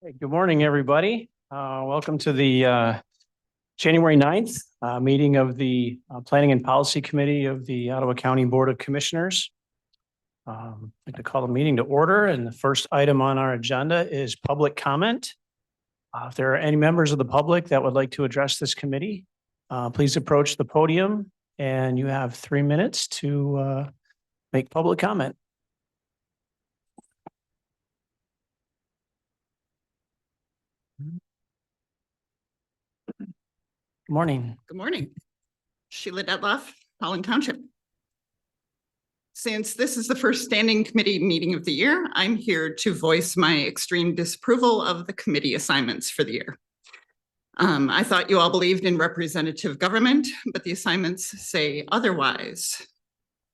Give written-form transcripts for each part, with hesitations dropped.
Hey, good morning, everybody. Welcome to the January 9th meeting of the Planning and Policy Committee of the Ottawa County Board of Commissioners. I'd like to call the meeting to order, and the first item on our agenda is public comment. If there are any members of the public that would like to address this committee, please approach the podium, and you have 3 minutes to make public comment. Good morning. Good morning. Sheila Detloff, Holland Township. Since this is the first standing committee meeting of the year, I'm here to voice my extreme disapproval of the committee assignments for the year. I thought you all believed in representative government, but the assignments say otherwise,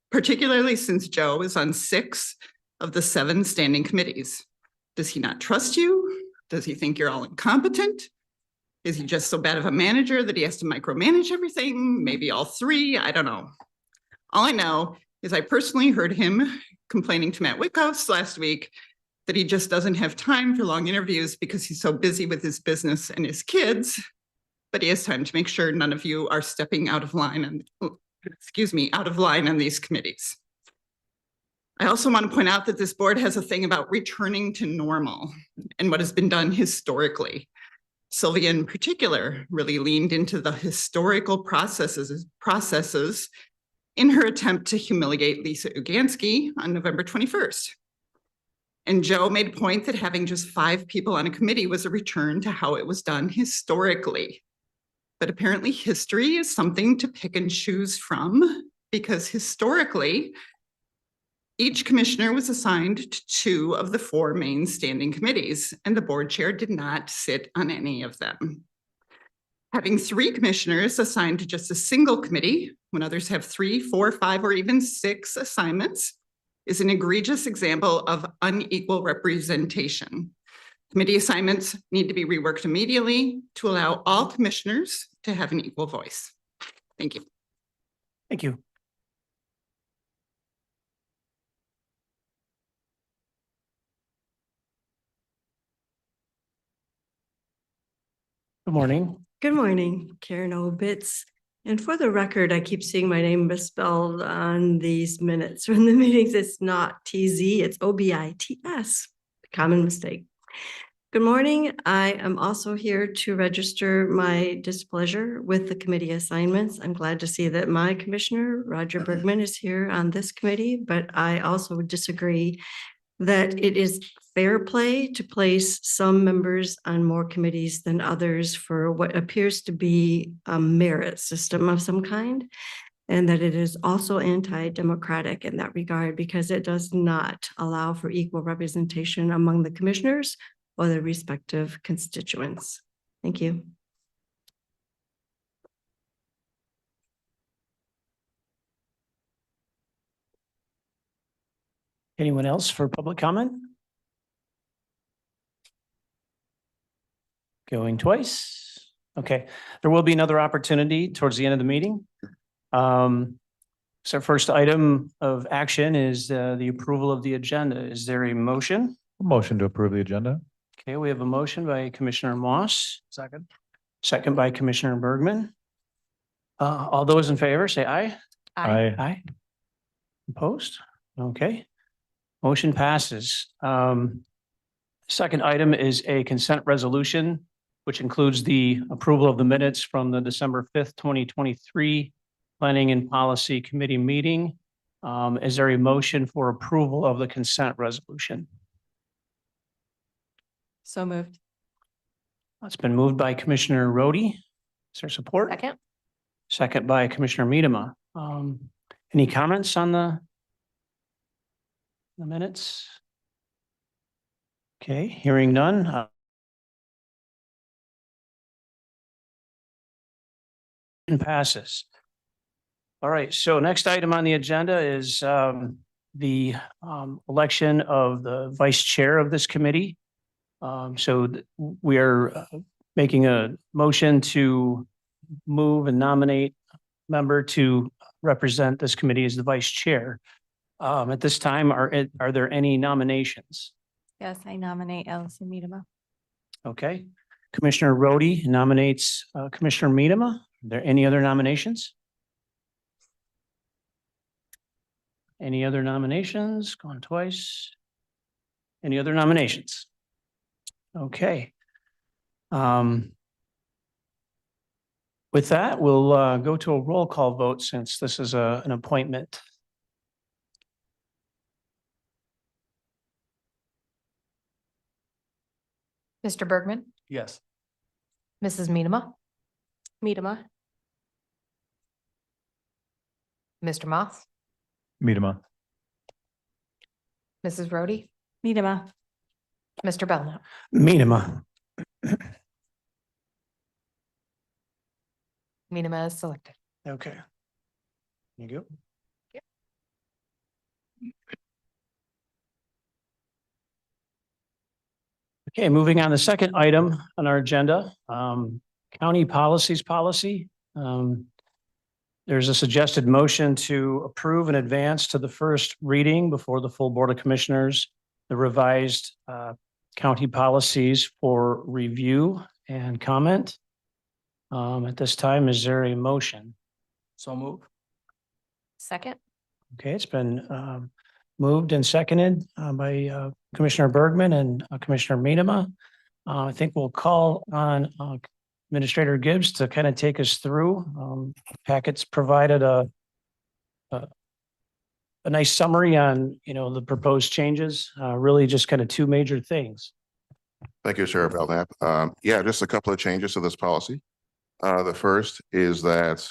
particularly since Joe is on 6 of the 7 standing committees. Does he not trust you? Does he think you're all incompetent? Is he just so bad of a manager that he has to micromanage everything? Maybe all 3, I don't know. All I know is I personally heard him complaining to Matt Wickhouse last week that he just doesn't have time for long interviews because he's so busy with his business and his kids, but he has time to make sure none of you are stepping out of line on these committees. I also want to point out that this board has a thing about returning to normal and what has been done historically. Sylvia in particular really leaned into the historical processes in her attempt to humiliate Lisa Ugansky on November 21st. And Joe made a point that having just 5 people on a committee was a return to how it was done historically. But apparently history is something to pick and choose from, because historically, each commissioner was assigned to 2 of the 4 main standing committees, and the board chair did not sit on any of them. Having 3 commissioners assigned to just a single committee, when others have 3, 4, 5, or even 6 assignments, is an egregious example of unequal representation. Committee assignments need to be reworked immediately to allow all commissioners to have an equal voice. Thank you. Thank you. Good morning. Good morning, Karen Obitz. And for the record, I keep seeing my name misspelled on these minutes from the meetings. It's not TZ, it's OBITS. Common mistake. Good morning. I am also here to register my displeasure with the committee assignments. I'm glad to see that my commissioner, Roger Bergman, is here on this committee, but I also disagree that it is fair play to place some members on more committees than others for what appears to be a merit system of some kind, and that it is also anti-democratic in that regard because it does not allow for equal representation among the commissioners or their respective constituents. Thank you. Anyone else for public comment? Going twice. Okay, there will be another opportunity towards the end of the meeting. So our first item of action is the approval of the agenda. Is there a motion? Motion to approve the agenda. Okay, we have a motion by Commissioner Moss. Second. Second by Commissioner Bergman. All those in favor say aye. Aye. Aye. Opposed? Okay. Motion passes. Second item is a consent resolution, which includes the approval of the minutes from the December 5th, 2023 Planning and Policy Committee meeting. Is there a motion for approval of the consent resolution? So moved. It's been moved by Commissioner Rhodey. Is there support? Second. Second by Commissioner Miedema. Any comments on the minutes? Okay, hearing none. Passes. All right, so next item on the agenda is the election of the vice chair of this committee. We are making a motion to move and nominate a member to represent this committee as the vice chair. At this time, are there any nominations? Yes, I nominate Allison Miedema. Okay. Commissioner Rhodey nominates Commissioner Miedema. Are there any other nominations? Any other nominations? Going twice. Any other nominations? Okay. With that, we'll go to a roll call vote since this is an appointment. Mr. Bergman, Yes. Mrs. Miedema, Miedema. Mr. Moss, Miedema. Mrs. Rhodey, Miedema. Mr. Belknap. Miedema. Miedema is selected. Okay. You go. Okay, moving on, the second item on our agenda, county policies policy. There's a suggested motion to approve and advance to the first reading before the full Board of Commissioners, the revised county policies for review and comment. At this time, is there a motion? So move. Second, Okay, it's been moved and seconded by Commissioner Bergman and Commissioner Miedema. I think we'll call on Administrator Gibbs to kind of take us through. Packets provided a nice summary on, the proposed changes, really just kind of two major things. Thank you, Sheriff Belknap. Yeah, just a couple of changes to this policy. The first is that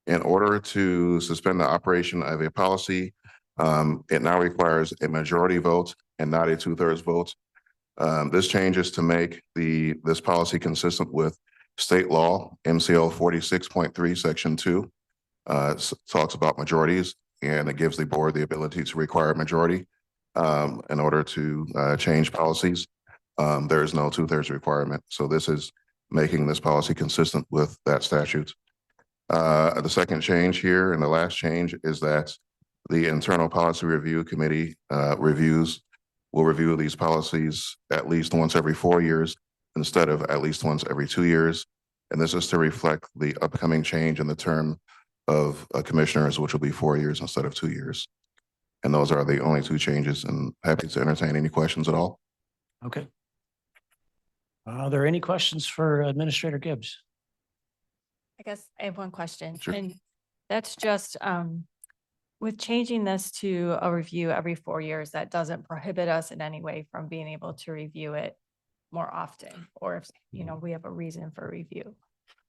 in order to suspend the operation of a policy, it now requires a majority vote and not a 2/3 vote. This change is to make this policy consistent with state law, MCL 46.3, Section 2. Talks about majorities, and it gives the board the ability to require a majority in order to change policies. There is no 2/3 requirement. So this is making this policy consistent with that statute. The second change here and the last change is that the Internal Policy Review Committee will review these policies at least once every 4 years instead of at least once every 2 years. And this is to reflect the upcoming change in the term of commissioners, which will be 4 years instead of 2 years. And those are the only two changes, and happy to entertain any questions at all. Okay. Are there any questions for Administrator Gibbs? I guess I have one question, Sure. and that's just, with changing this to a review every 4 years, that doesn't prohibit us in any way from being able to review it more often, or if, we have a reason for review.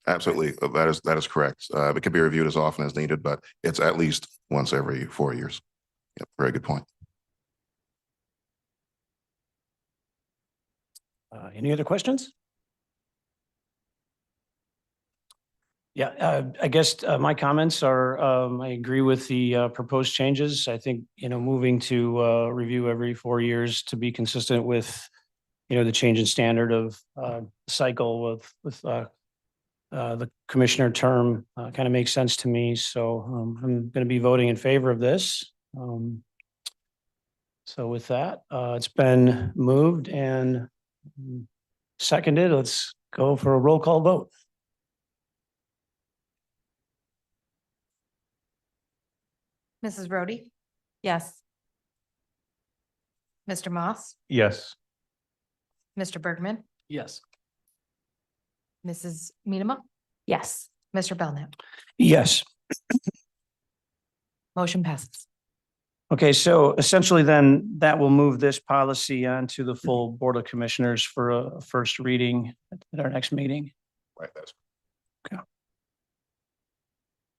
Absolutely. That is correct. It can be reviewed as often as needed, but it's at least once every 4 years. Yep, very good point. Any other questions? Yeah, I guess my comments are, I agree with the proposed changes. I think, moving to review every 4 years to be consistent with, the change in standard of cycle with the commissioner term kind of makes sense to me. So I'm going to be voting in favor of this. So with that, it's been moved and seconded. Let's go for a roll call vote. Mrs. Rhodey, Yes. Mr. Moss, Yes. Mr. Bergman, Yes. Mrs. Miedema, Yes. Mr. Belknap. Yes. Motion passes. Okay, so essentially then that will move this policy on to the full Board of Commissioners for a first reading at our next meeting. Right. That's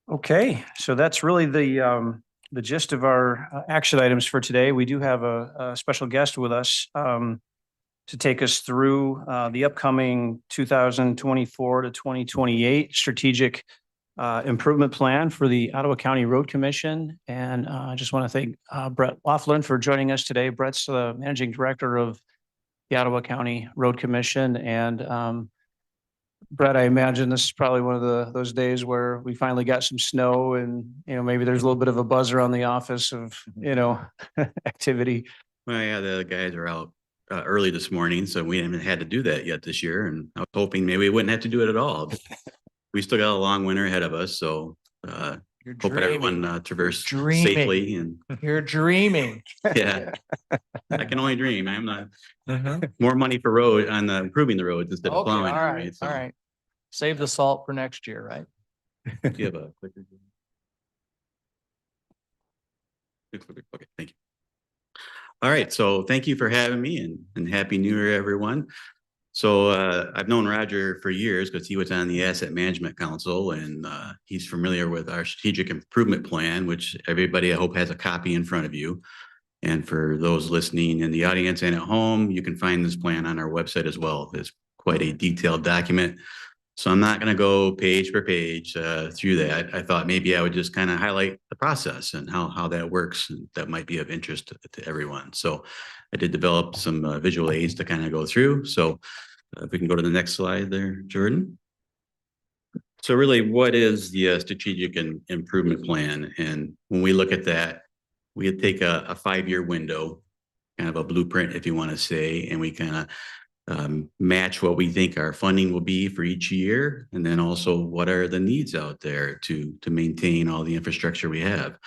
Okay, so that's really the gist of our action items for today. We do have a special guest with us to take us through the upcoming 2024 to 2028 strategic improvement plan for the Ottawa County Road Commission. And I just want to thank Brett Laughlin for joining us today. Brett's the Managing Director of the Ottawa County Road Commission. And Brett, I imagine this is probably one of those days where we finally got some snow and, maybe there's a little bit of a buzz around the office of, activity. Well, yeah, the guys are out early this morning, so we haven't had to do that yet this year. And I was hoping maybe we wouldn't have to do it at all. But we still got a long winter ahead of us, so You're hoping everyone dreaming. traverse Dreaming. safely. And You're dreaming. yeah, I can only dream. I'm not Mhm. more money for road on improving the roads instead of Okay, all plowing. them, right, So all right. Save the salt for next year, right? do you have a clicker? Okay, thank you. All right, so thank you for having me and Happy New Year, everyone. So I've known Roger for years because he was on the Asset Management Council and he's familiar with our strategic improvement plan, which everybody I hope has a copy in front of you. And for those listening in the audience and at home, you can find this plan on our website as well. It's quite a detailed document. So I'm not going to go page per page through that. I thought maybe I would just kind of highlight the process and how that works. And that might be of interest to everyone. So I did develop some visual aids to kind of go through. So if we can go to the next slide there, Jordan. So really, what is the strategic and improvement plan? And when we look at that, we take a 5-year window, kind of a blueprint, if you want to say, and we kind of match what we think our funding will be for each year, and then also what are the needs out there to maintain all the infrastructure we have.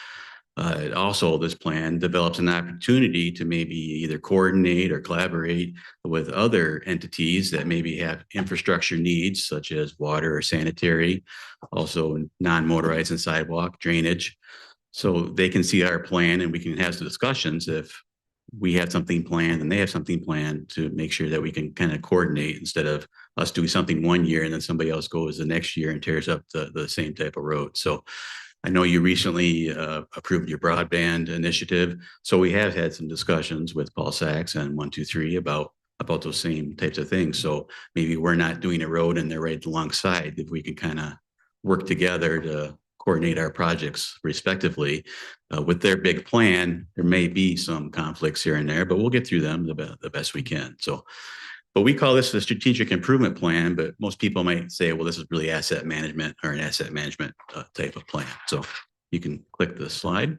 Also, this plan develops an opportunity to maybe either coordinate or collaborate with other entities that maybe have infrastructure needs, such as water or sanitary, also non-motorized and sidewalk drainage. So they can see our plan and we can have some discussions if we have something planned and they have something planned to make sure that we can kind of coordinate instead of us doing something one year and then somebody else goes the next year and tears up the same type of road. So I know you recently approved your broadband initiative. So we have had some discussions with Paul Sachs and 123 about those same types of things. So maybe we're not doing a road and they're right alongside. If we can kind of work together to coordinate our projects respectively with their big plan, there may be some conflicts here and there, but we'll get through them the best we can. So, but we call this the strategic improvement plan, but most people might say, well, this is really asset management or an asset management type of plan. So you can click the slide.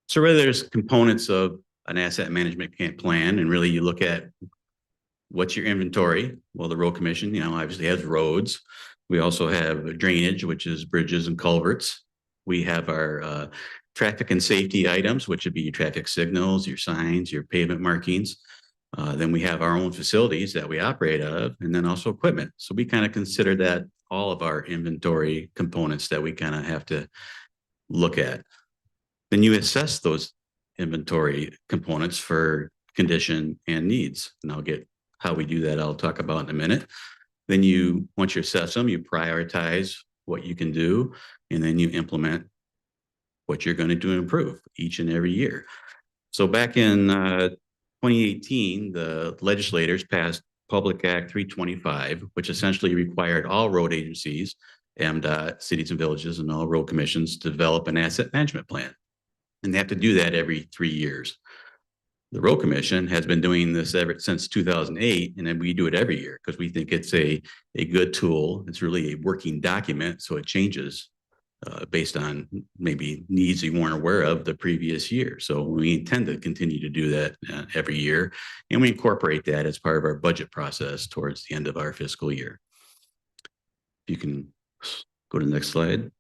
So really there's components of an asset management plan, and really you look at what's your inventory. Well, the road commission, obviously has roads. We also have drainage, which is bridges and culverts. We have our traffic and safety items, which would be your traffic signals, your signs, your pavement markings. Then we have our own facilities that we operate out of, and then also equipment. So we kind of consider that all of our inventory components that we kind of have to look at. Then you assess those inventory components for condition and needs. And I'll get how we do that, I'll talk about in a minute. Then once you assess them, you prioritize what you can do, and then you implement what you're going to do to improve each and every year. So back in 2018, the legislators passed Public Act 325, which essentially required all road agencies, MDOT, cities and villages, and all road commissions to develop an asset management plan. And they have to do that every 3 years. The road commission has been doing this ever since 2008, and then we do it every year because we think it's a good tool. It's really a working document, so it changes based on maybe needs you weren't aware of the previous year. So we intend to continue to do that every year, and we incorporate that as part of our budget process towards the end of our fiscal year. You can go to the next slide.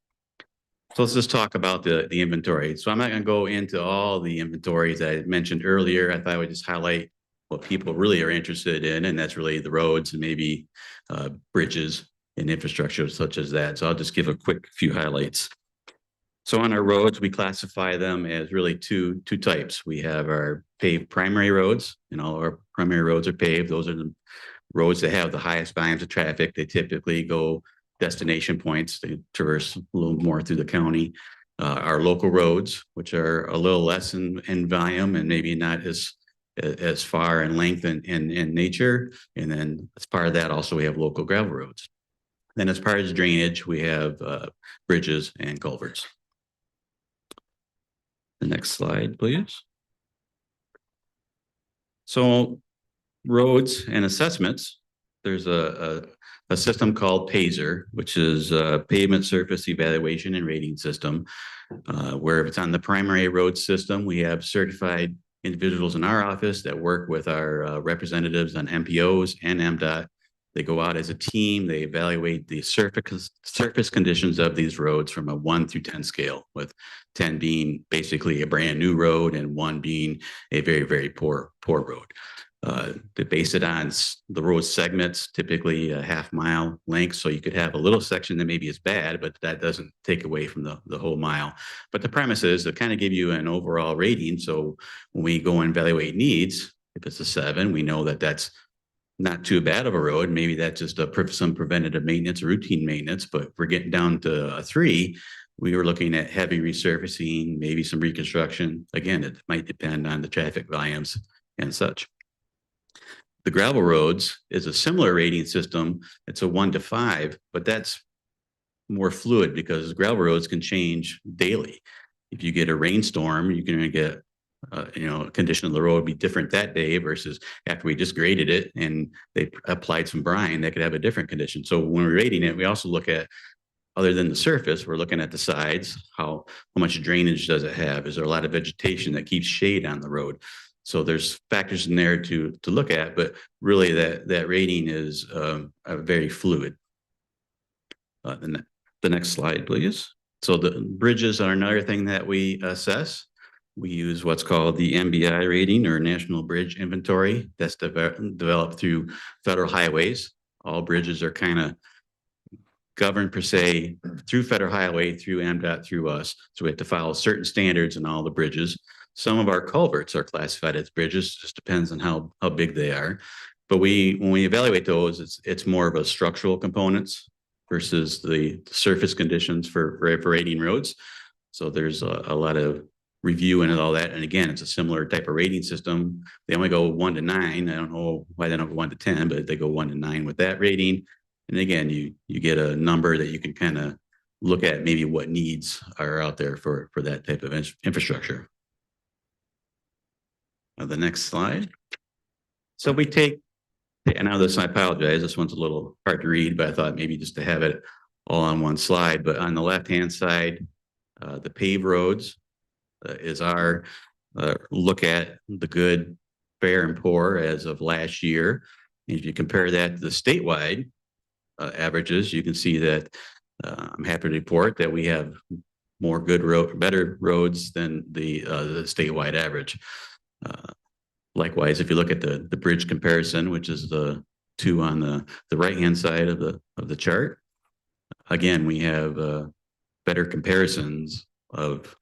So let's just talk about the inventory. So I'm not going to go into all the inventories I mentioned earlier. I thought I would just highlight what people really are interested in, and that's really the roads and maybe bridges and infrastructure such as that. So I'll just give a quick few highlights. So on our roads, we classify them as really two types. We have our paved primary roads, and all our primary roads are paved. Those are the roads that have the highest volumes of traffic. They typically go destination points. They traverse a little more through the county. Our local roads, which are a little less in volume and maybe not as far in length and in nature. And then as part of that, also we have local gravel roads. Then as part of drainage, we have bridges and culverts. The next slide, please. So roads and assessments, there's a system called PASER, which is a pavement surface evaluation and rating system, where if it's on the primary road system, we have certified individuals in our office that work with our representatives on MPOs and MDOT. They go out as a team, they evaluate the surface conditions of these roads from a 1 through 10 scale, with 10 being basically a brand new road and 1 being a very, very poor road. They base it on the road segments, typically a half-mile length. So you could have a little section that maybe is bad, but that doesn't take away from the whole mile. But the premise is to kind of give you an overall rating. So when we go and evaluate needs, if it's a 7, we know that that's not too bad of a road. Maybe that's just some preventative maintenance, routine maintenance. But if we're getting down to a 3, we were looking at heavy resurfacing, maybe some reconstruction. Again, it might depend on the traffic volumes and such. The gravel roads is a similar rating system. It's a 1 to 5, but that's more fluid because gravel roads can change daily. If you get a rainstorm, you're going to get, condition of the road be different that day versus after we just graded it and they applied some brine, that could have a different condition. So when we're rating it, we also look at, other than the surface, we're looking at the sides. How much drainage does it have? Is there a lot of vegetation that keeps shade on the road? So there's factors in there to look at, but really that rating is very fluid. The next slide, please. So the bridges are another thing that we assess. We use what's called the MBI rating, or National Bridge Inventory. That's developed through federal highways. All bridges are kind of governed per se through federal highway, through MDOT, through us. So we have to follow certain standards in all the bridges. Some of our culverts are classified as bridges, just depends on how big they are. But when we evaluate those, it's more of a structural components versus the surface conditions for rating roads. So there's a lot of review and all that. And again, it's a similar type of rating system. They only go 1 to 9. I don't know why they don't go 1 to 10, but they go 1 to 9 with that rating. And again, you get a number that you can kind of look at maybe what needs are out there for that type of infrastructure. The next slide. So we take, and now this, I apologize, this one's a little hard to read, but I thought maybe just to have it all on one slide. But on the left-hand side, the paved roads is our look at the good, fair, and poor as of last year. And if you compare that to the statewide averages, you can see that I'm happy to report that we have more better roads than the statewide average. Likewise, if you look at the bridge comparison, which is the 2 on the right-hand side of the chart, again, we have better comparisons of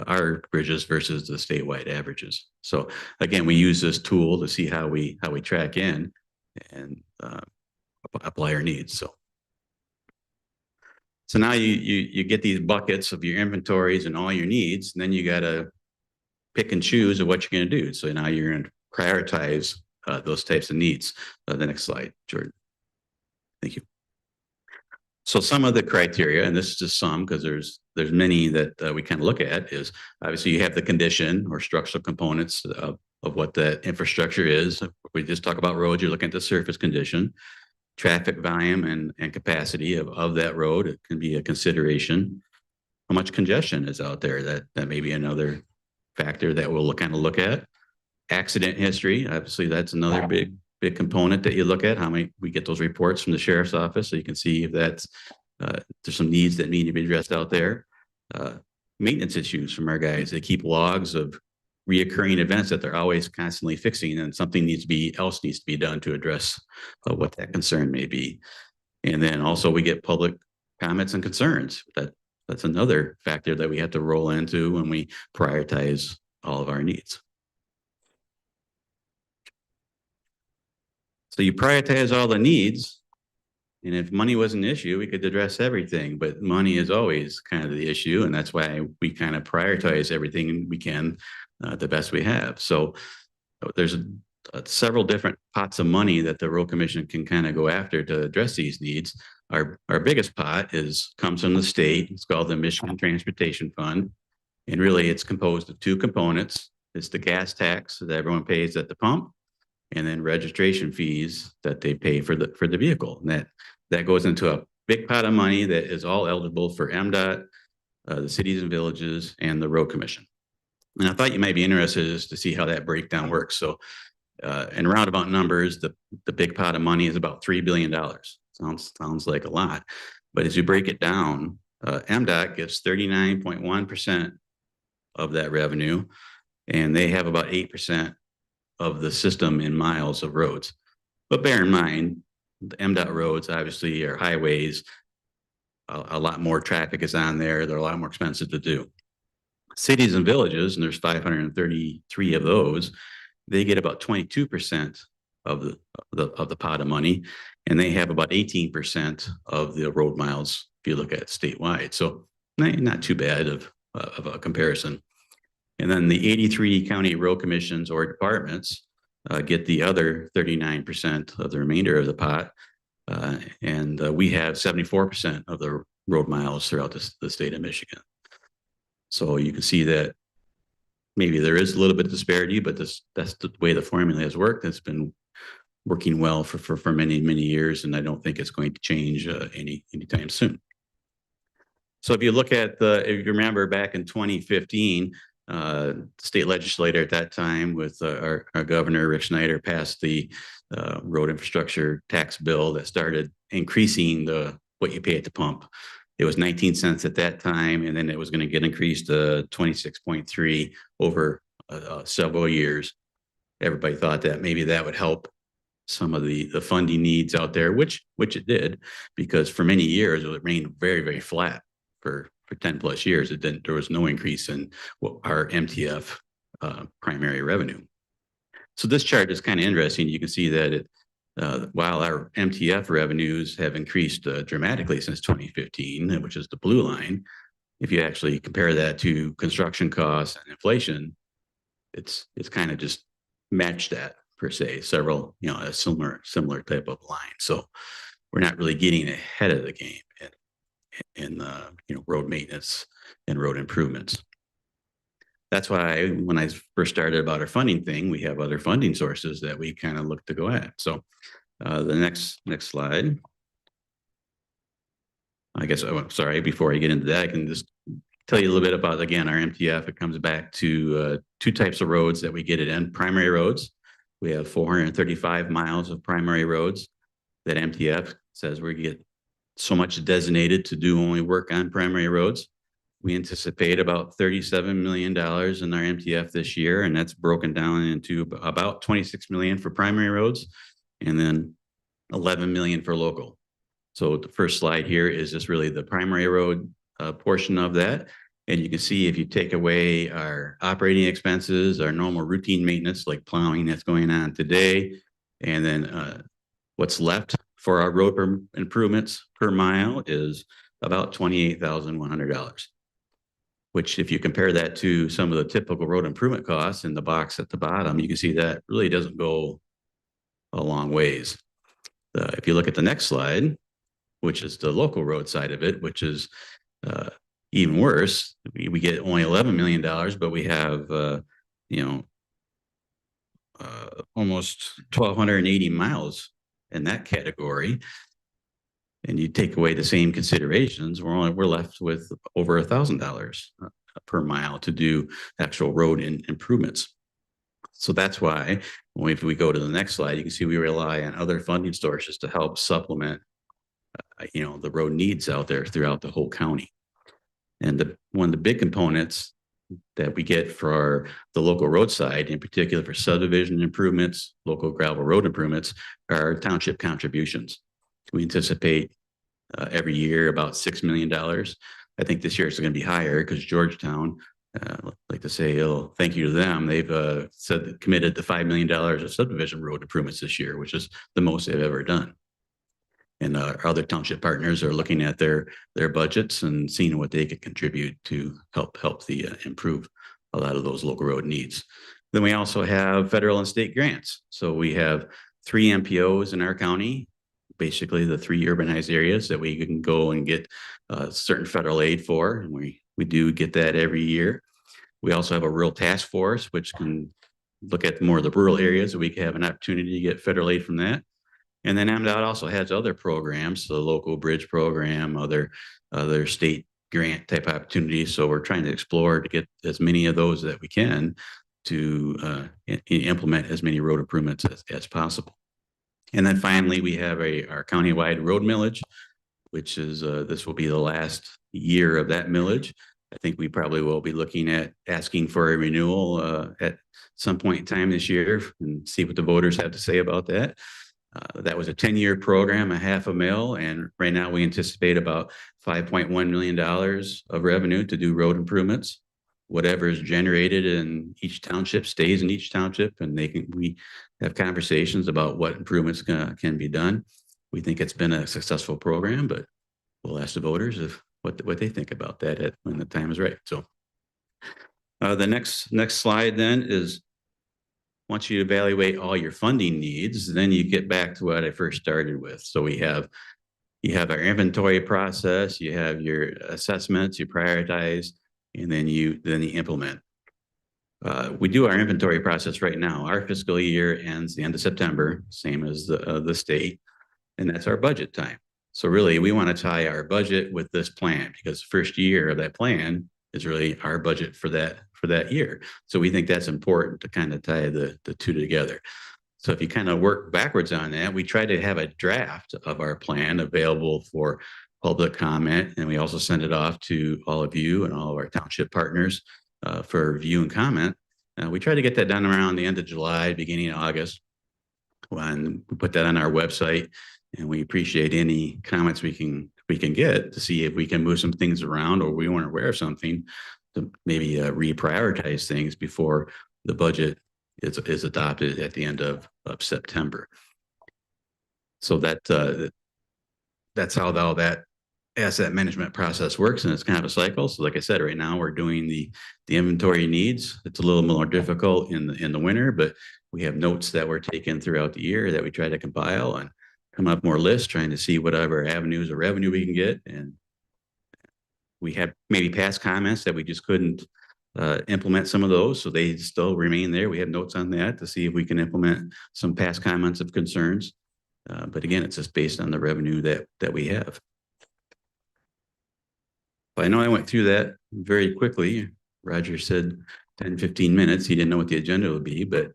our bridges versus the statewide averages. So again, we use this tool to see how we track in and apply our needs. So now you get these buckets of your inventories and all your needs, and then you got to pick and choose of what you're going to do. So now you're going to prioritize those types of needs. The next slide, Jordan. Thank you. So some of the criteria, and this is just some because there's many that we kind of look at, is obviously you have the condition or structural components of what that infrastructure is. If we just talk about roads, you're looking at the surface condition, traffic volume and capacity of that road. It can be a consideration. How much congestion is out there? That may be another factor that we'll kind of look at. Accident history, obviously that's another big component that you look at. How many we get those reports from the sheriff's office, so you can see if that's there's some needs that need to be addressed out there. Maintenance issues from our guys. They keep logs of reoccurring events that they're always constantly fixing, and something needs to be done to address what that concern may be. And then also we get public comments and concerns. That's another factor that we have to roll into when we prioritize all of our needs. So you prioritize all the needs, and if money was an issue, we could address everything, but money is always kind of the issue, and that's why we kind of prioritize everything we can the best we have. So there's several different pots of money that the Road Commission can kind of go after to address these needs. Our biggest pot comes from the state. It's called the Michigan Transportation Fund. And really it's composed of 2 components. It's the gas tax that everyone pays at the pump, and then registration fees that they pay for the vehicle. And that goes into a big pot of money that is all eligible for MDOT, the cities and villages, and the Road Commission. And I thought you might be interested as to see how that breakdown works. So in roundabout numbers, the big pot of money is about $3 billion. Sounds like a lot. But as you break it down, MDOT gets 39.1% of that revenue, and they have about 8% of the system in miles of roads. But bear in mind, the MDOT roads obviously are highways. A lot more traffic is on there. They're a lot more expensive to do. Cities and villages, and there's 533 of those, they get about 22% of the pot of money, and they have about 18% of the road miles if you look at statewide. So not too bad of a comparison. And then the 83 county road commissions or departments get the other 39% of the remainder of the pot. And we have 74% of the road miles throughout the state of Michigan. So you can see that maybe there is a little bit of disparity, but that's the way the formula has worked. It's been working well for many, many years, and I don't think it's going to change anytime soon. So if you look at if you remember back in 2015, the state legislator at that time with our governor, Rick Snyder, passed the road infrastructure tax bill that started increasing what you pay at the pump. It was 19 cents at that time, and then it was going to get increased to 26.3 over several years. Everybody thought that maybe that would help some of the funding needs out there, which it did, because for many years it remained very, very flat for 10 plus years. There was no increase in our MTF primary revenue. So this chart is kind of interesting. You can see that while our MTF revenues have increased dramatically since 2015, which is the blue line, if you actually compare that to construction costs and inflation, it's kind of just matched that per se, a similar type of line. So we're not really getting ahead of the game in road maintenance and road improvements. That's why when I first started about our funding thing, we have other funding sources that we kind of look to go at. So the next slide. I guess, sorry, before I get into that, I can just tell you a little bit about, again, our MTF. It comes back to two types of roads that we get it in. Primary roads. We have 435 miles of primary roads that MTF says we get so much designated to do only work on primary roads. We anticipate about $37 million in our MTF this year, and that's broken down into about 26 million for primary roads and then 11 million for local. So the first slide here is just really the primary road portion of that. And you can see if you take away our operating expenses, our normal routine maintenance like plowing that's going on today, and then what's left for our road improvements per mile is about $28,100. Which if you compare that to some of the typical road improvement costs in the box at the bottom, you can see that really doesn't go a long ways. If you look at the next slide, which is the local road side of it, which is even worse, we get only $11 million, but we have, almost 1,280 miles in that category. And you take away the same considerations, we're left with over $1,000 per mile to do actual road improvements. So that's why if we go to the next slide, you can see we rely on other funding sources to help supplement, the road needs out there throughout the whole county. And one of the big components that we get for the local roadside, in particular for subdivision improvements, local gravel road improvements, are township contributions. We anticipate every year about $6 million. I think this year it's going to be higher because Georgetown, like to say, thank you to them. They've committed to $5 million of subdivision road improvements this year, which is the most they've ever done. And our other township partners are looking at their budgets and seeing what they could contribute to help improve a lot of those local road needs. Then we also have federal and state grants. So we have 3 MPOs in our county, basically the 3 urbanized areas that we can go and get certain federal aid for. And we do get that every year. We also have a rural task force, which can look at more of the rural areas that we can have an opportunity to get federal aid from that. And then MDOT also has other programs, the local bridge program, other state grant type opportunities. So we're trying to explore to get as many of those that we can to implement as many road improvements as possible. And then finally, we have our countywide road millage, which is this will be the last year of that millage. I think we probably will be looking at asking for a renewal at some point in time this year and see what the voters have to say about that. That was a 10-year program, a $500,000, and right now we anticipate about $5.1 million of revenue to do road improvements. Whatever is generated in each township stays in each township, and we have conversations about what improvements can be done. We think it's been a successful program, but we'll ask the voters what they think about that when the time is right. So the next slide then is, once you evaluate all your funding needs, then you get back to what I first started with. So you have our inventory process, you have your assessments, you prioritize, and then you implement. We do our inventory process right now. Our fiscal year ends the end of September, same as the state, and that's our budget time. So really, we want to tie our budget with this plan, because the first year of that plan is really our budget for that year. So we think that's important to kind of tie the two together. So if you kind of work backwards on that, we try to have a draft of our plan available for public comment, and we also send it off to all of you and all of our township partners for review and comment. We try to get that done around the end of July, beginning of August, when we put that on our website, and we appreciate any comments we can get to see if we can move some things around, or we weren't aware of something to maybe reprioritize things before the budget is adopted at the end of September. So that's how all that asset management process works, and it's kind of a cycle. So like I said, right now we're doing the inventory needs. It's a little more difficult in the winter, but we have notes that we're taking throughout the year that we try to compile and come up more lists, trying to see whatever avenues of revenue we can get. And we have maybe past comments that we just couldn't implement some of those, so they still remain there. We have notes on that to see if we can implement some past comments of concerns. But again, it's just based on the revenue that we have. But I know I went through that very quickly. Roger said 10, 15 minutes. He didn't know what the agenda would be, but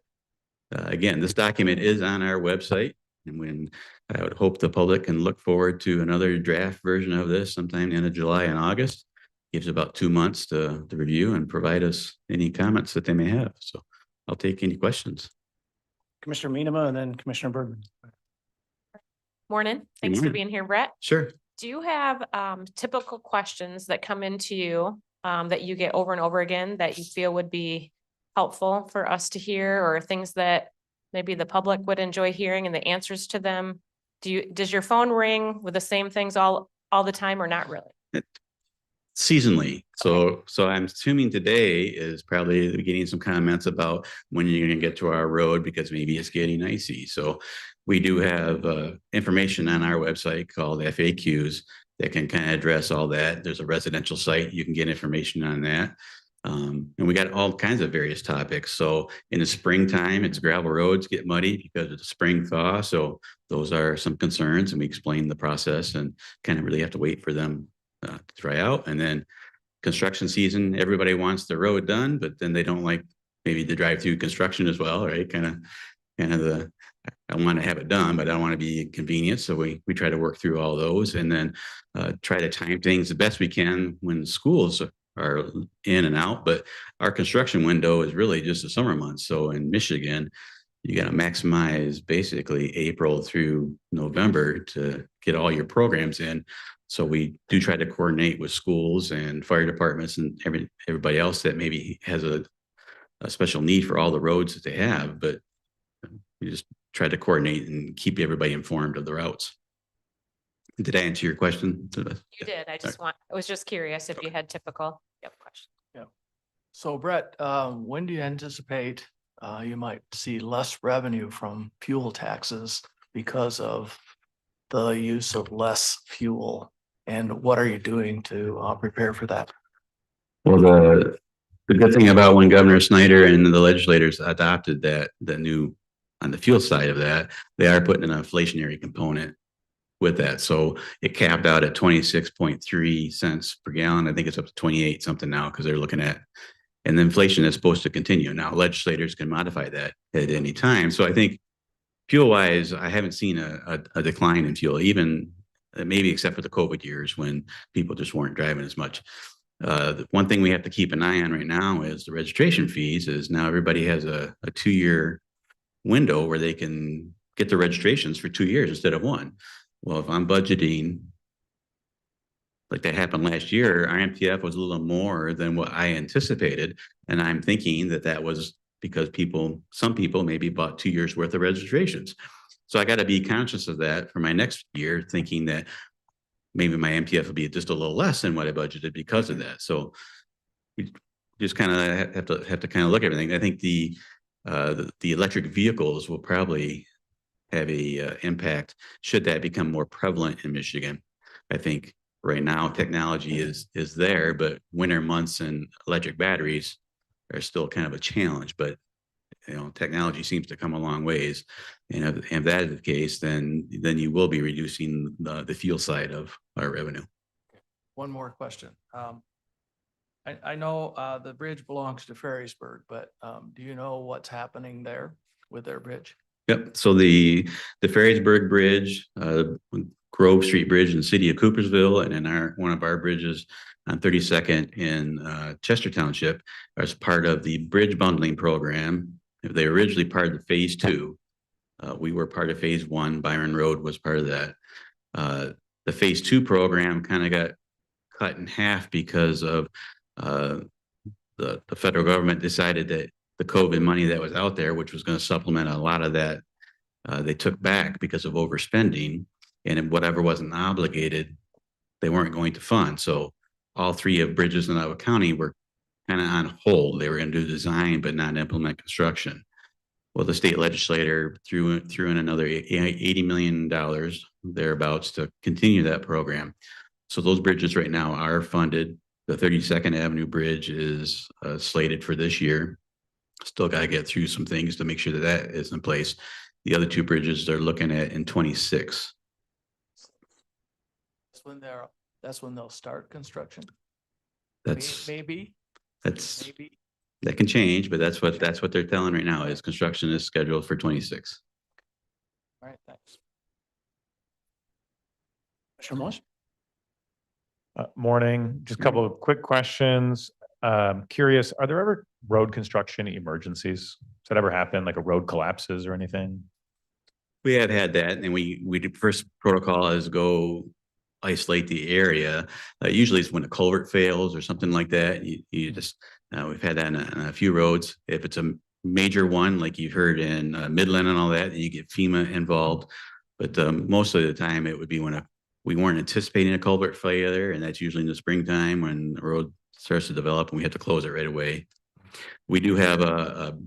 again, this document is on our website, and when I would hope the public can look forward to another draft version of this sometime in July and August. Gives about 2 months to review and provide us any comments that they may have. So I'll take any questions. Commissioner Minema and then Commissioner Bergman. Morning. Thanks for morning. being here, Brett. Sure. Do you have typical questions that come into you that you get over and over again that you feel would be helpful for us to hear, or things that maybe the public would enjoy hearing and the answers to them? Does your phone ring with the same things all the time, or not really? Seasonally. So I'm assuming today is probably getting some comments about when you're going to get to our road, because maybe it's getting icy. So we do have information on our website called FAQs that can kind of address all that. There's a residential site. You can get information on that. And we got all kinds of various topics. So in the springtime, it's gravel roads get muddy because of the spring thaw. So those are some concerns, and we explain the process and kind of really have to wait for them to dry out. And then construction season, everybody wants the road done, but then they don't like maybe the drive-through construction as well, right? Kind of I want to have it done, but I don't want to be inconvenienced. So we try to work through all those, and then try to time things the best we can when schools are in and out. But our construction window is really just the summer months. So in Michigan, you got to maximize basically April through November to get all your programs in. So we do try to coordinate with schools and fire departments and everybody else that maybe has a special need for all the roads that they have, but we just try to coordinate and keep everybody informed of the routes. Did I answer your question? You did. I was just curious if you had typical questions. Yeah. So Brett, when do you anticipate you might see less revenue from fuel taxes because of the use of less fuel? And what are you doing to prepare for that? Well, the good thing about when Governor Snyder and the legislators adopted the new on the fuel side of that, they are putting an inflationary component with that. So it capped out at 26.3 cents per gallon. I think it's up to 28 something now because they're looking at, and the inflation is supposed to continue. Now legislators can modify that at any time. So I think fuel wise, I haven't seen a decline in fuel, even maybe except for the COVID years when people just weren't driving as much. The one thing we have to keep an eye on right now is the registration fees. Is now everybody has a 2-year window where they can get the registrations for 2 years instead of 1. Well, if I'm budgeting, like that happened last year, our MTF was a little more than what I anticipated. And I'm thinking that that was because some people maybe bought 2 years worth of registrations. So I got to be conscious of that for my next year, thinking that maybe my MTF will be just a little less than what I budgeted because of that. So we just kind of have to kind of look at everything. I think the electric vehicles will probably have a impact should that become more prevalent in Michigan. I think right now technology is there, but winter months and electric batteries are still kind of a challenge. But technology seems to come a long ways, and if that is the case, then you will be reducing the fuel side of our revenue. One more question. I know the bridge belongs to Ferrisburg, but do you know what's happening there with their bridge? Yep. So the Ferrisburg Bridge, Grove Street Bridge in the city of Coopersville, and then one of our bridges on 32nd in Chester Township as part of the bridge bundling program. They were originally part of the phase 2. We were part of phase 1. Byron Road was part of that. The phase 2 program kind of got cut in half because of the federal government decided that the COVID money that was out there, which was going to supplement a lot of that, they took back because of overspending, and whatever wasn't obligated, they weren't going to fund. So all 3 of bridges in Ottawa County were kind of on hold. They were going to do design, but not implement construction. Well, the state legislator threw in another $80 million thereabouts to continue that program. So those bridges right now are funded. The 32nd Avenue Bridge is slated for this year. Still got to get through some things to make sure that is in place. The other 2 bridges they're looking at in 26. That's when they'll start construction. Maybe. Maybe. That can change, but that's what they're telling right now is construction is scheduled for 26. All right, thanks. Commissioner Moss? Morning, just a couple of quick questions. Curious, are there ever road construction emergencies? Does that ever happen, like a road collapses or anything? We have had that, and we the first protocol is go isolate the area. Usually it's when a culvert fails or something like that. You just we've had that on a few roads. If it's a major one, like you heard in Midland and all that, you get FEMA involved. But most of the time it would be when we weren't anticipating a culvert failure, and that's usually in the springtime when the road starts to develop and we have to close it right away. We do have a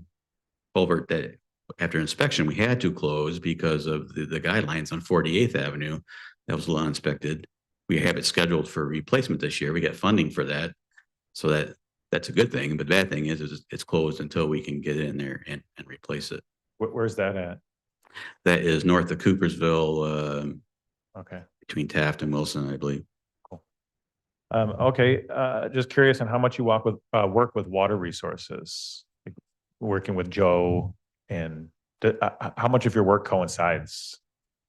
culvert that after inspection we had to close because of the guidelines on 48th Avenue. That was well inspected. We have it scheduled for replacement this year. We got funding for that. So that's a good thing. But the bad thing is it's closed until we can get in there and replace it. Where's that at? That is north of Coopersville, Okay. between Taft and Wilson, I believe. Cool. Okay. Just curious on how much you work with water resources, like working with Joe, and how much of your work coincides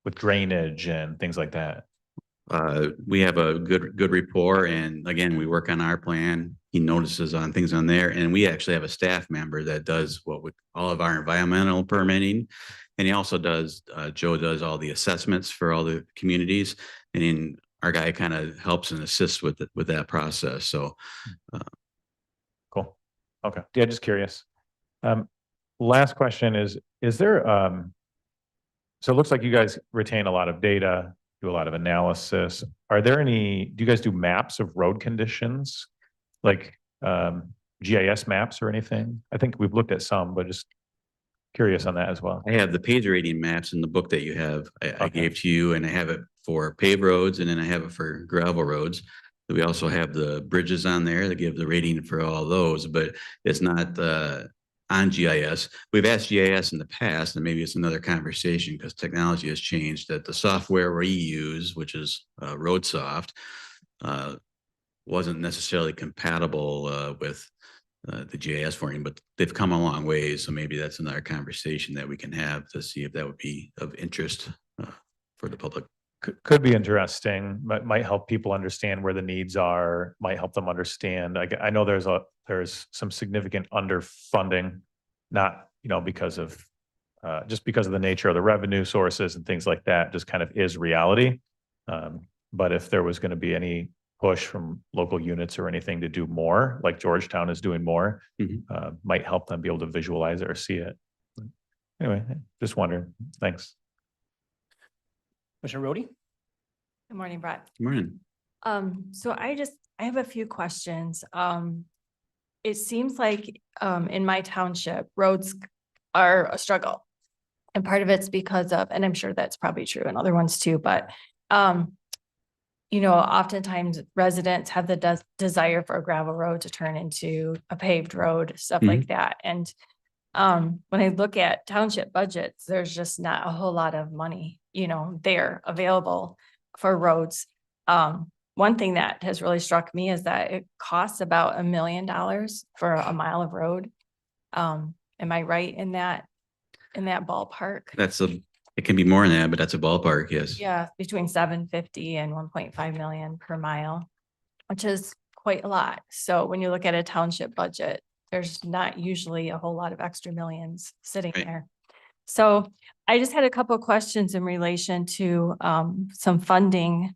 with drainage and things like that? We have a good rapport, and again, we work on our plan. He notices on things on there, and we actually have a staff member that does all of our environmental permitting, and he also does. Joe does all the assessments for all the communities, and then our guy kind of helps and assists with that process. So, cool. Okay. Yeah, just curious. Last question is there? So it looks like you guys retain a lot of data, do a lot of analysis. Do you guys do maps of road conditions, like GIS maps or anything? I think we've looked at some, but just curious on that as well. I have the page rating maps in the book that you have. I gave to you, and I have it for paved roads, and then I have it for gravel roads. We also have the bridges on there that give the rating for all those, but it's not on GIS. We've asked GIS in the past, and maybe it's another conversation because technology has changed, that the software we use, which is RoadSoft, wasn't necessarily compatible with the GIS for him, but they've come a long way. So maybe that's another conversation that we can have to see if that would be of interest for the public. Could be interesting, might help people understand where the needs are, might help them understand. I know there's some significant underfunding, not, because of just because of the nature of the revenue sources and things like that, just kind of is reality. But if there was going to be any push from local units or anything to do more, like Georgetown is doing more, might help them be able to visualize it or see it. Anyway, just wondering. Thanks. Commissioner Rhodey? Good morning, Brett. Good morning. So I have a few questions. It seems like, in my township, roads are a struggle. And part of it's because of, and I'm sure that's probably true in other ones too, but, oftentimes residents have the desire for a gravel road to turn into a paved road, stuff like that. And, when I look at township budgets, there's just not a whole lot of money, there available for roads. One thing that has really struck me is that it costs about $1 million for a mile of road. Am I right in that ballpark? It can be more than that, but that's a ballpark, yes. Yeah, between 750 and 1.5 million per mile, which is quite a lot. So when you look at a township budget, there's not usually a whole lot of extra millions sitting there. So I just had a couple of questions in relation to some funding.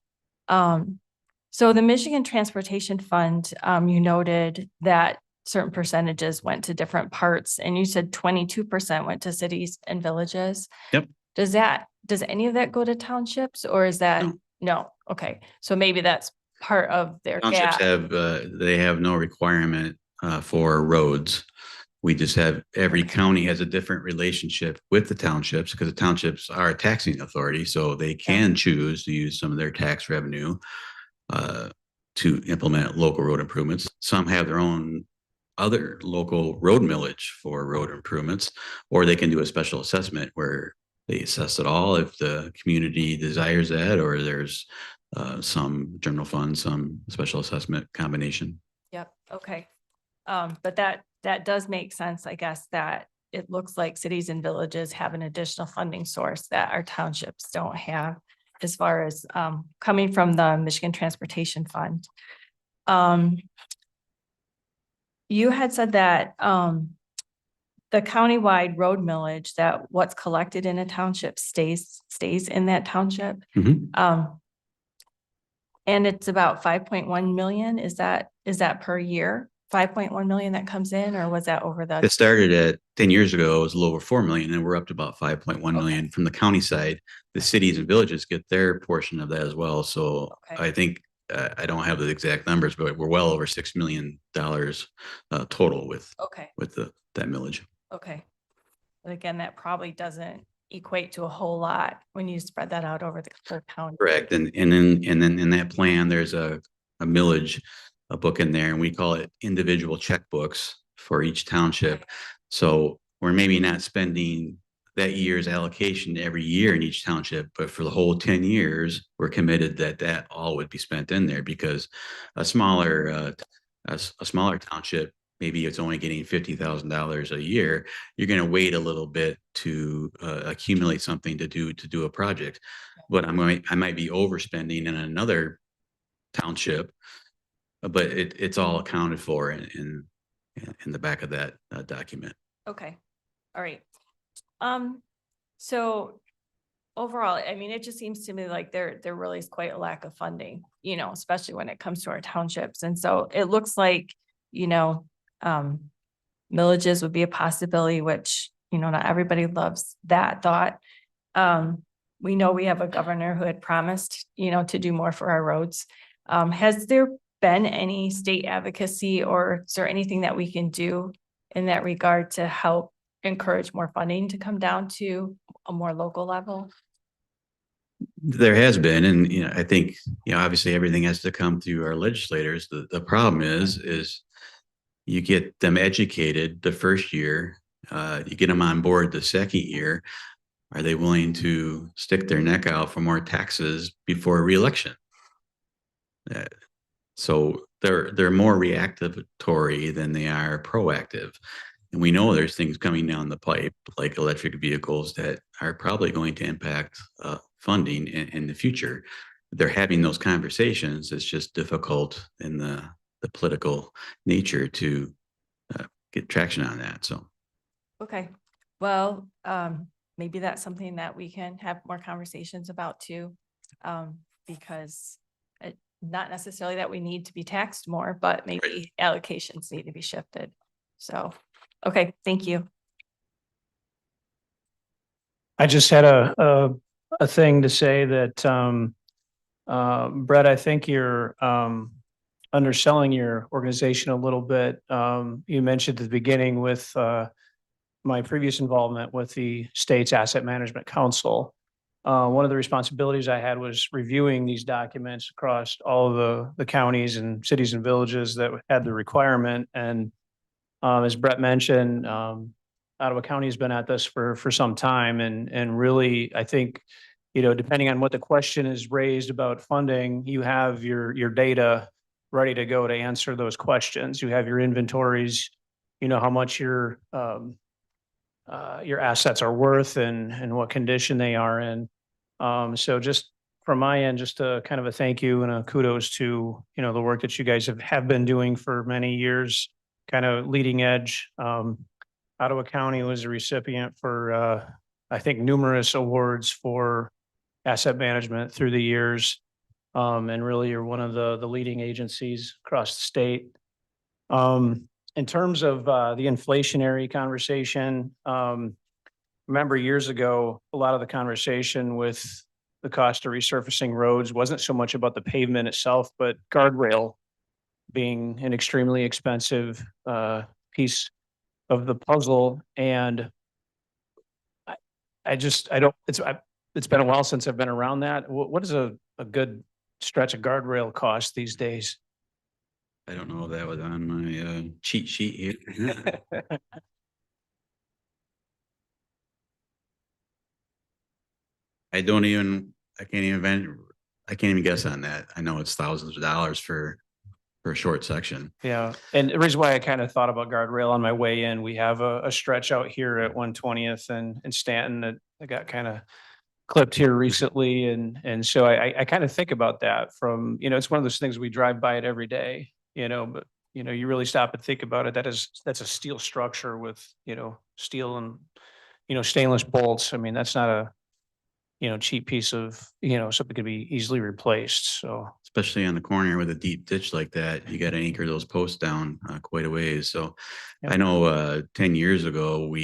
So the Michigan Transportation Fund, you noted that certain percentages went to different parts, and you said 22% went to cities and villages. Yep. Does any of that go to townships, or is that? No. Okay. So maybe that's part of their Townships gap. they have no requirement for roads. We just have, every county has a different relationship with the townships because the townships are a taxing authority. So they can choose to use some of their tax revenue to implement local road improvements. Some have their own other local road millage for road improvements, or they can do a special assessment where they assess it all if the community desires that, or there's some general fund, some special assessment combination. Yep. Okay. But that does make sense, I guess, that it looks like cities and villages have an additional funding source that our townships don't have, as far as coming from the Michigan Transportation Fund. You had said that the countywide road millage, that what's collected in a township stays in that township. And it's about 5.1 million. Is that per year? 5.1 million that comes in, or was that over the? It started at 10 years ago, it was a little over 4 million, and we're up to about 5.1 million from the county side. The cities and villages get their portion of that as well. So I think, I don't have the exact numbers, but we're well over $6 million total with that millage. Okay. But again, that probably doesn't equate to a whole lot when you spread that out over the whole county. Correct. And then in that plan, there's a millage, a book in there, and we call it individual checkbooks for each township. So we're maybe not spending that year's allocation every year in each township, but for the whole 10 years, we're committed that all would be spent in there, because a smaller township, maybe it's only getting $50,000 a year. You're going to wait a little bit to accumulate something to do a project. But I might be overspending in another township, but it's all accounted for in the back of that document. Okay. All right. So overall, I mean, it just seems to me like there really is quite a lack of funding, especially when it comes to our townships. And so it looks like, millages would be a possibility, which, not everybody loves that thought. We know we have a governor who had promised, to do more for our roads. Has there been any state advocacy, or is there anything that we can do in that regard to help encourage more funding to come down to a more local level? There has been, and I think obviously everything has to come through our legislators. The problem is you get them educated the first year, You get them on board the second year. Are they willing to stick their neck out for more taxes before reelection? So they're more reactory than they are proactive. And we know there's things coming down the pipe, like electric vehicles, that are probably going to impact funding in the future. They're having those conversations. It's just difficult in the political nature to get traction on that. So, Okay, well, maybe that's something that we can have more conversations about too. Because not necessarily that we need to be taxed more, but maybe allocations need to be shifted. So, okay, thank you. I just had a thing to say that, Brett, I think you're, underselling your organization a little bit. You mentioned at the beginning with, my previous involvement with the state's Asset Management Council. One of the responsibilities I had was reviewing these documents across all of the counties and cities and villages that had the requirement. And as Brett mentioned, Ottawa County has been at this for some time, and really, I think, you know, depending on what the question is raised about funding, you have your data ready to go to answer those questions. You have your inventories, you know how much your assets are worth and what condition they are in. So just from my end, just a kind of a thank you and a kudos to, you know, the work that you guys have been doing for many years, kind of leading edge. Ottawa County was a recipient for, I think, numerous awards for asset management through the years. And really you're one of the leading agencies across the state. In terms of the inflationary conversation, remember years ago, a lot of the conversation with the cost of resurfacing roads wasn't so much about the pavement itself, but guardrail being an extremely expensive piece of the puzzle. And I don't, it's been a while since I've been around that. What is a good stretch of guardrail cost these days? I don't know if that was on my cheat sheet here. I can't even guess on that. I know it's thousands of dollars for a short section. Yeah, and the reason why I kind of thought about guardrail on my way in, we have a stretch out here at 120th and Stanton that got kind of clipped here recently, and so I kind of think about that from, you know, it's one of those things we drive by it every day, you know, but you know, you really stop and think about it. That's a steel structure with, you know, steel and, you know, stainless bolts. I mean, that's not a, you know, cheap piece of, you know, something could be easily replaced. So Especially on the corner with a deep ditch like that, you got to anchor those posts down quite a ways. So Yep. I know 10 years ago,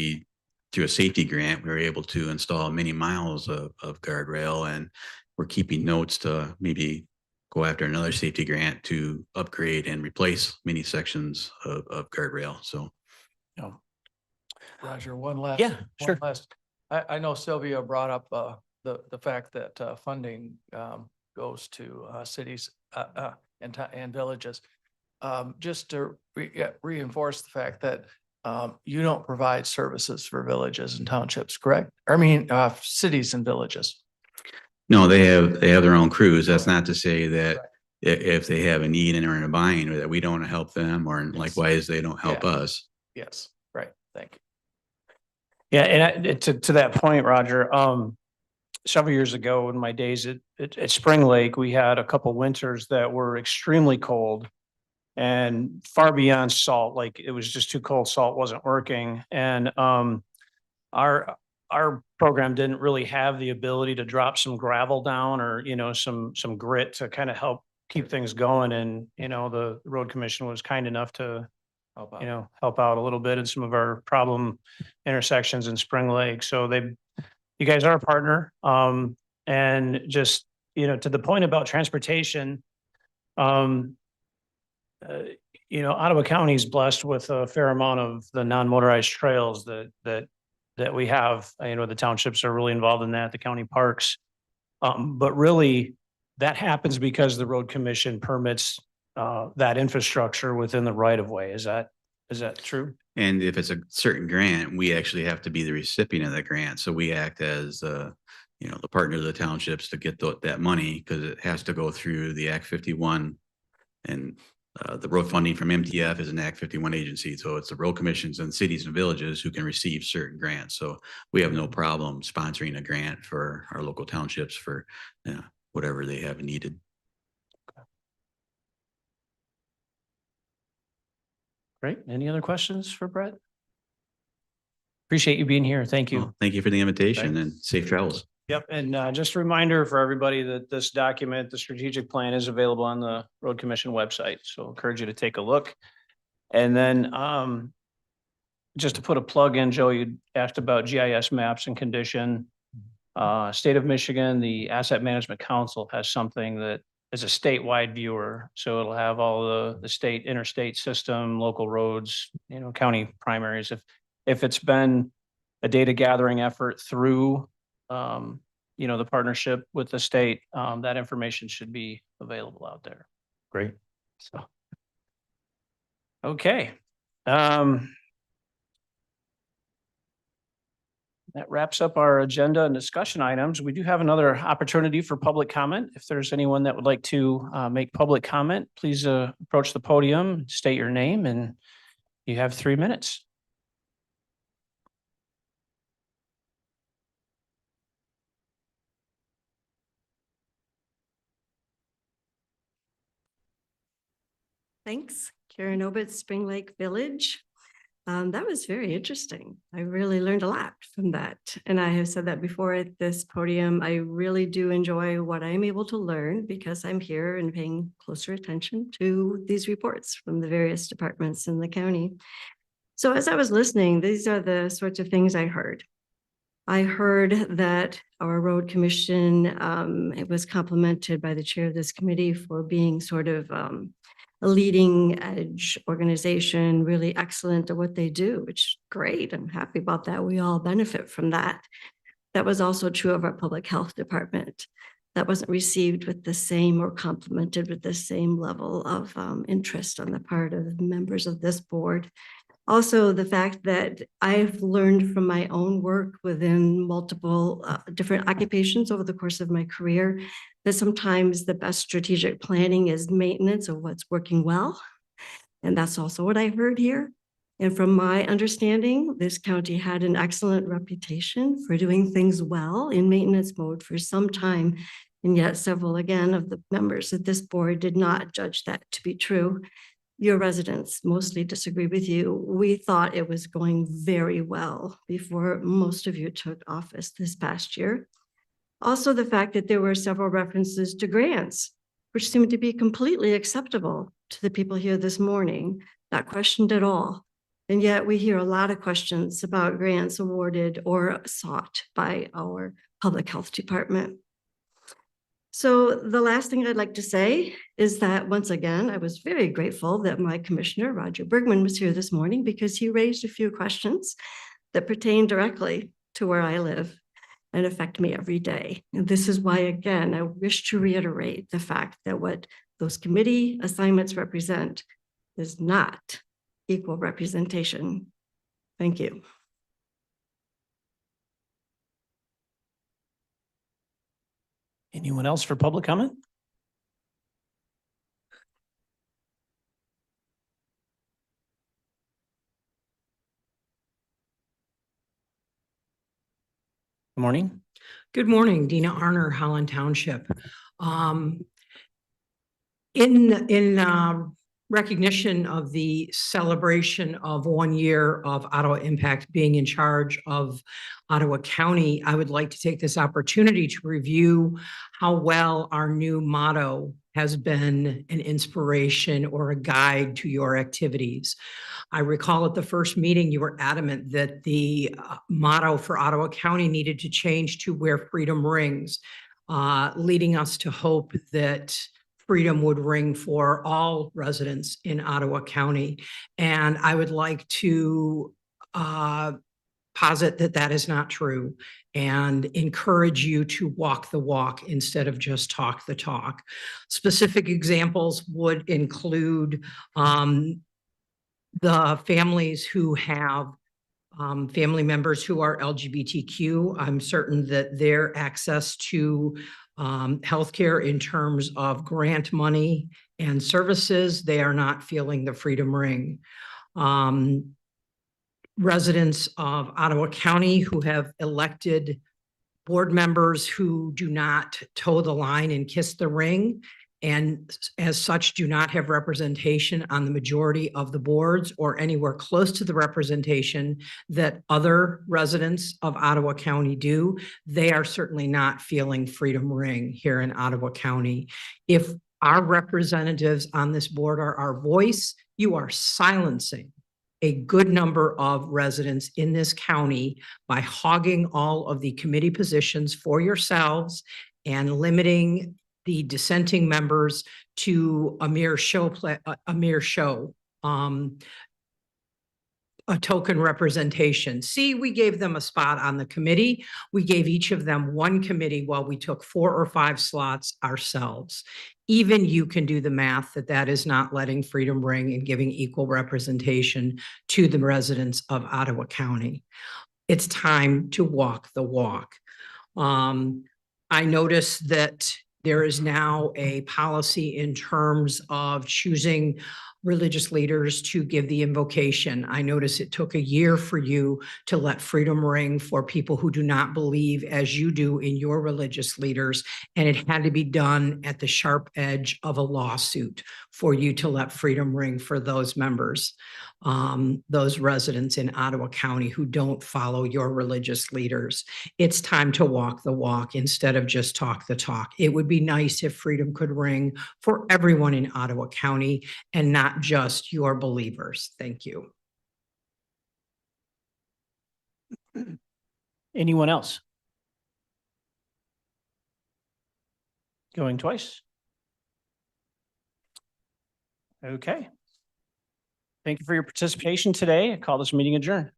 through a safety grant, we were able to install many miles of guardrail, and we're keeping notes to maybe go after another safety grant to upgrade and replace many sections of guardrail. So, yeah. Roger, one last. Yeah, sure. I know Sylvia brought up the fact that funding goes to cities and villages. Just to reinforce the fact that you don't provide services for villages and townships, correct? I mean, cities and villages. no, they have their own crews. That's not to say that if they have a need and are in a bind, or that we don't help them, or likewise they don't help us. Yes, right. Thank you. Yeah, and to that point, Roger, several years ago in my days at Spring Lake, we had a couple winters that were extremely cold and far beyond salt. Like it was just too cold, salt wasn't working. And our program didn't really have the ability to drop some gravel down or, you know, some grit to kind of help keep things going. And, you know, the road commission was kind enough to, you know, help out a little bit in some of our problem intersections in Spring Lake. So you guys are a partner. And just, you know, to the point about transportation, you know, Ottawa County is blessed with a fair amount of the non-motorized trails that we have. You know, the townships are really involved in that, the county parks. But really that happens because the road commission permits that infrastructure within the right of way. Is that true? And if it's a certain grant, we actually have to be the recipient of the grant. So we act as the partner of the townships to get that money, because it has to go through the Act 51. And the road funding from MTF is an Act 51 agency. So it's the road commissions and cities and villages who can receive certain grants. So we have no problem sponsoring a grant for our local townships for whatever they have needed. Great. Any other questions for Brett? Appreciate you being here. Thank you. Well, thank you for the invitation Thanks. and safe travels. Yep, and just a reminder for everybody that this document, the strategic plan, is available on the Road Commission website, so encourage you to take a look. And then just to put a plug in, Joe, you asked about GIS maps and condition. State of Michigan, the Asset Management Council has something that is a statewide viewer, so it'll have all the state, interstate system, local roads, county primaries. If it's been a data gathering effort through the partnership with the state, that information should be available out there. Great. So, okay. That wraps up our agenda and discussion items. We do have another opportunity for public comment. If there's anyone that would like to make public comment, please approach the podium, state your name, and you have 3 minutes. Thanks. Karen Obitz, Spring Lake Village. That was very interesting. I really learned a lot from that. And I have said that before at this podium. I really do enjoy what I'm able to learn because I'm here and paying closer attention to these reports from the various departments in the county. So as I was listening, these are the sorts of things I heard. I heard that our road commission, it was complimented by the chair of this committee for being sort of a leading edge organization, really excellent at what they do, which is great. I'm happy about that. We all benefit from that. That was also true of our public health department. That wasn't received with the same or complimented with the same level of interest on the part of members of this board. Also, the fact that I've learned from my own work within multiple different occupations over the course of my career that sometimes the best strategic planning is maintenance of what's working well. And that's also what I heard here. And from my understanding, this county had an excellent reputation for doing things well in maintenance mode for some time. And yet several, again, of the members of this board did not judge that to be true. Your residents mostly disagree with you. We thought it was going very well before most of you took office this past year. Also, the fact that there were several references to grants, which seemed to be completely acceptable to the people here this morning, not questioned at all. And yet we hear a lot of questions about grants awarded or sought by our public health department. So the last thing I'd like to say is that once again, I was very grateful that my commissioner, Roger Bergman, was here this morning because he raised a few questions that pertain directly to where I live and affect me every day. And this is why, again, I wish to reiterate the fact that what those committee assignments represent is not equal representation. Thank you. Anyone else for public comment? Good morning. Good morning, Dina Arner, Holland Township. In recognition of the celebration of 1 year of Ottawa Impact being in charge of Ottawa County, I would like to take this opportunity to review how well our new motto has been an inspiration or a guide to your activities. I recall at the first meeting, you were adamant that the motto for Ottawa County needed to change to "Where Freedom Rings," leading us to hope that freedom would ring for all residents in Ottawa County. And I would like to posit that that is not true and encourage you to walk the walk instead of just talk the talk. Specific examples would include the families who have family members who are LGBTQ. I'm certain that their access to healthcare in terms of grant money and services, they are not feeling the freedom ring. Residents of Ottawa County who have elected board members who do not toe the line and kiss the ring, and as such do not have representation on the majority of the boards or anywhere close to the representation that other residents of Ottawa County do. They are certainly not feeling freedom ring here in Ottawa County. If our representatives on this board are our voice, you are silencing a good number of residents in this county by hogging all of the committee positions for yourselves and limiting the dissenting members to a mere show, a token representation. See, we gave them a spot on the committee. We gave each of them one committee while we took 4 or 5 slots ourselves. Even you can do the math that that is not letting freedom ring and giving equal representation to the residents of Ottawa County. It's time to walk the walk. I noticed that there is now a policy in terms of choosing religious leaders to give the invocation. I notice it took a year for you to let freedom ring for people who do not believe as you do in your religious leaders. And it had to be done at the sharp edge of a lawsuit for you to let freedom ring for those members, those residents in Ottawa County who don't follow your religious leaders. It's time to walk the walk instead of just talk the talk. It would be nice if freedom could ring for everyone in Ottawa County and not just your believers. Thank you. Anyone else? Going twice? Okay. Thank you for your participation today. I call this meeting adjourned.